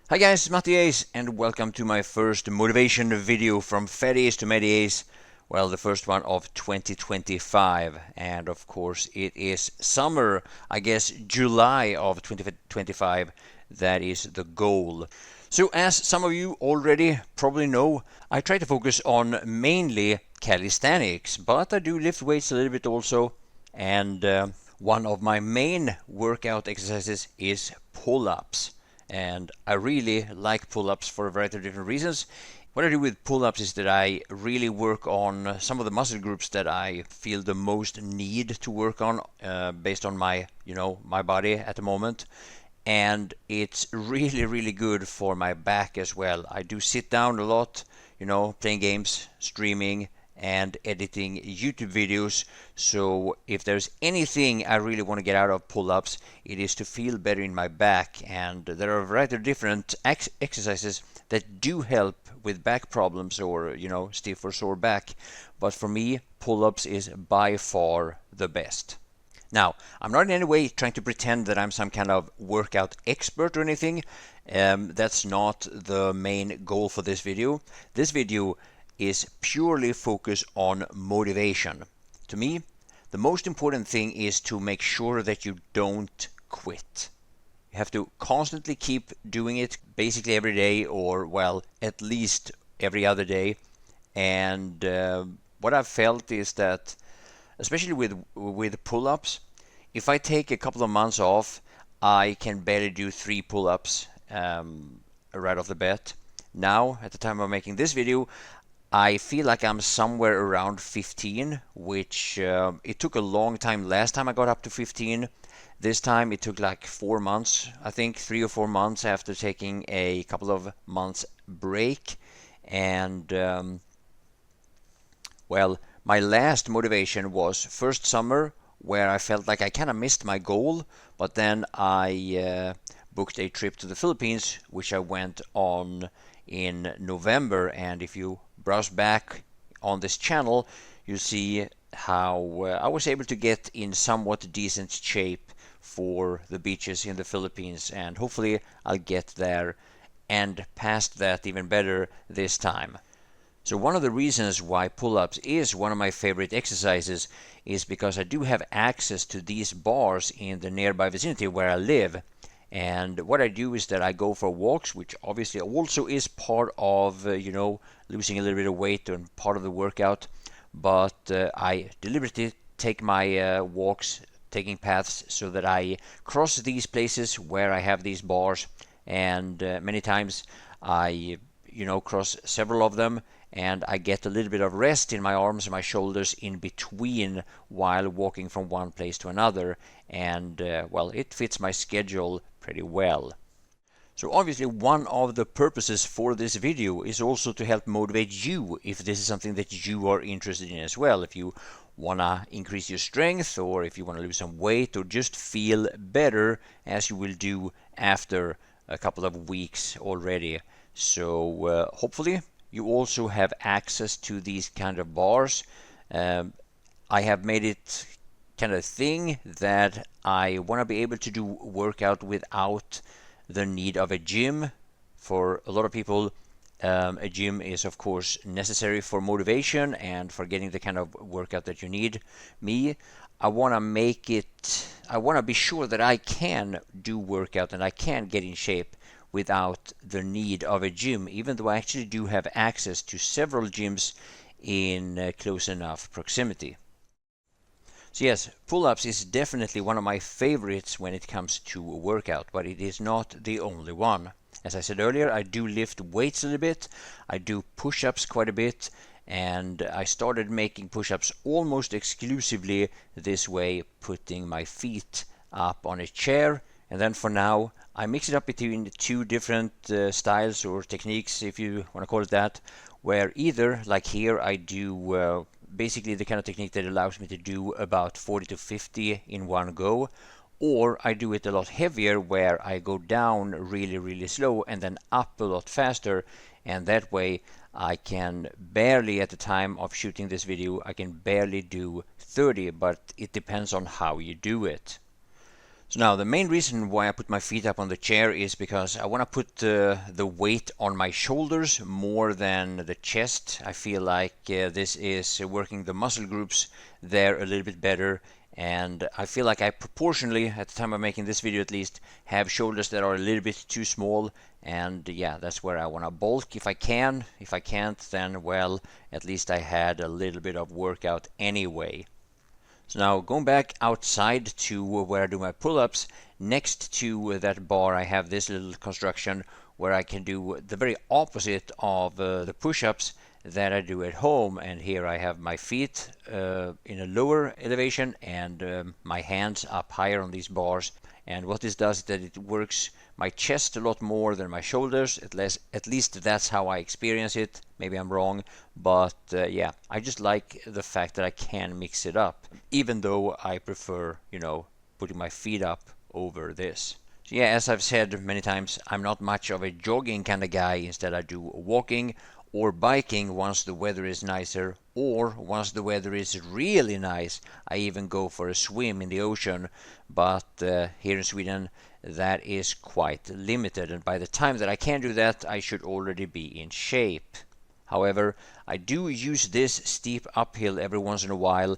Hi guys, it's MattiAce and welcome to my first motivation video from FattiAce to MattiAce. Well, the first one of 2025, and of course it is summer, I guess July of 2025, that is the goal. So as some of you already probably know, I try to focus on mainly calisthenics, but I do lift weights a little bit also, and one of my main workout exercises is pull-ups. And I really like pull-ups for a variety of different reasons. What I do with pull-ups is that I really work on some of the muscle groups that I feel the most need to work on based on my body at the moment. And it's really good for my back as well. I do sit down a lot, playing games, streaming, and editing YouTube videos. So if there's anything I really want to get out of pull-ups, it is to feel better in my back. And there are a variety of different exercises that do help with back problems or, stiff or sore back. But for me, pull-ups is by far the best. Now, I'm not in any way trying to pretend that I'm some kind of workout expert or anything. That's not the main goal for this video. This video is purely focused on motivation. To me, the most important thing is to make sure that you don't quit. You have to constantly keep doing it basically every day, or well, at least every other day. And what I've felt is that, especially with pull-ups, if I take a couple of months off, I can barely do 3 pull-ups right off the bat. Now, at the time of making this video, I feel like I'm somewhere around 15, which it took a long time last time I got up to 15. This time it took like 4 months, I think 3 or 4 months after taking a couple of months break. And well, my last motivation was first summer, where I felt like I kind of missed my goal, but then I booked a trip to the Philippines, which I went on in November. And if you browse back on this channel, you see how I was able to get in somewhat decent shape for the beaches in the Philippines, and hopefully I'll get there and past that even better this time. So one of the reasons why pull-ups is one of my favorite exercises is because I do have access to these bars in the nearby vicinity where I live. And what I do is that I go for walks, which obviously also is part of, losing a little bit of weight and part of the workout. But I deliberately take my walks, taking paths, so that I cross these places where I have these bars. And many times I, cross several of them, and I get a little bit of rest in my arms and my shoulders in between while walking from one place to another. And well, it fits my schedule pretty well. So obviously one of the purposes for this video is also to help motivate you if this is something that you are interested in as well. If you want to increase your strength, or if you want to lose some weight, or just feel better, as you will do after a couple of weeks already. So hopefully you also have access to these kind of bars. I have made it kind of thing that I want to be able to do workout without the need of a gym. For a lot of people, a gym is of course necessary for motivation and for getting the kind of workout that you need. Me, I want to be sure that I can do workout and I can get in shape without the need of a gym, even though I actually do have access to several gyms in close enough proximity. So yes, pull-ups is definitely one of my favorites when it comes to a workout, but it is not the only one. As I said earlier, I do lift weights a little bit, I do push-ups quite a bit, and I started making push-ups almost exclusively this way, putting my feet up on a chair. And then for now, I mix it up between 2 different styles or techniques, if you want to call it that, where either, like here, I do basically the kind of technique that allows me to do about 40 to 50 in one go, or I do it a lot heavier, where I go down really slow and then up a lot faster, and that way I can barely, at the time of shooting this video, I can barely do 30, but it depends on how you do it. So now the main reason why I put my feet up on the chair is because I want to put the weight on my shoulders more than the chest. I feel like this is working the muscle groups there a little bit better, and I feel like I proportionally, at the time of making this video at least, have shoulders that are a little bit too small, and yeah, that's where I want to bulk if I can. If I can't, then well, at least I had a little bit of workout anyway. So now going back outside to where I do my pull-ups, next to that bar I have this little construction where I can do the very opposite of the push-ups that I do at home. And here I have my feet in a lower elevation and my hands up higher on these bars. And what this does is that it works my chest a lot more than my shoulders. At least that's how I experience it. Maybe I'm wrong, but yeah, I just like the fact that I can mix it up, even though I prefer, putting my feet up over this. So yeah, as I've said many times, I'm not much of a jogging kind of guy. Instead, I do walking or biking once the weather is nicer, or once the weather is really nice, I even go for a swim in the ocean. But here in Sweden, that is quite limited, and by the time that I can do that, I should already be in shape. However, I do use this steep uphill every once in a while,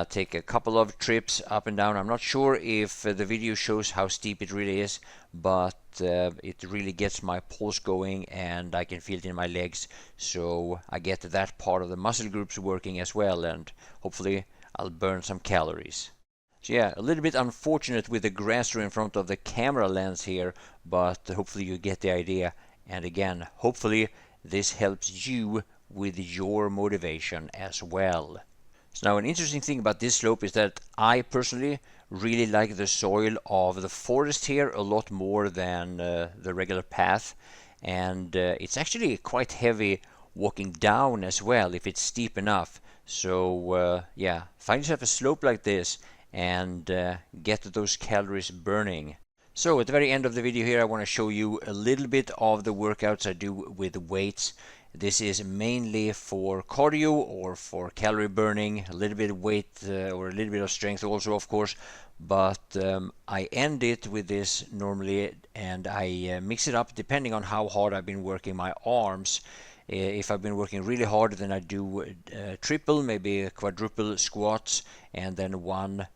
take a couple of trips up and down. I'm not sure if the video shows how steep it really is, but it really gets my pulse going and I can feel it in my legs, so I get that part of the muscle groups working as well, and hopefully I'll burn some calories. So yeah, a little bit unfortunate with the grass in front of the camera lens here, but hopefully you get the idea. And again, hopefully this helps you with your motivation as well. So now an interesting thing about this slope is that I personally really like the soil of the forest here a lot more than the regular path, and it's actually quite heavy walking down as well if it's steep enough. So yeah, find yourself a slope like this and get those calories burning. So at the very end of the video here, I want to show you a little bit of the workouts I do with weights. This is mainly for cardio or for calorie burning, a little bit of weight or a little bit of strength also, of course. But I end it with this normally, and I mix it up depending on how hard I've been working my arms. If I've been working really hard, then I do triple, maybe quadruple squats, and then one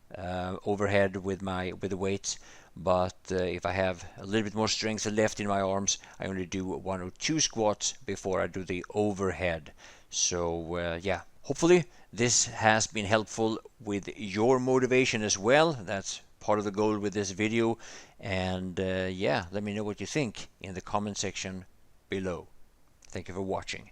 overhead with the weights. But if I have a little bit more strength left in my arms, I only do 1 or 2 squats before I do the overhead. So yeah, hopefully this has been helpful with your motivation as well. That's part of the goal with this video. And yeah, let me know what you think in the comment section below. Thank you for watching.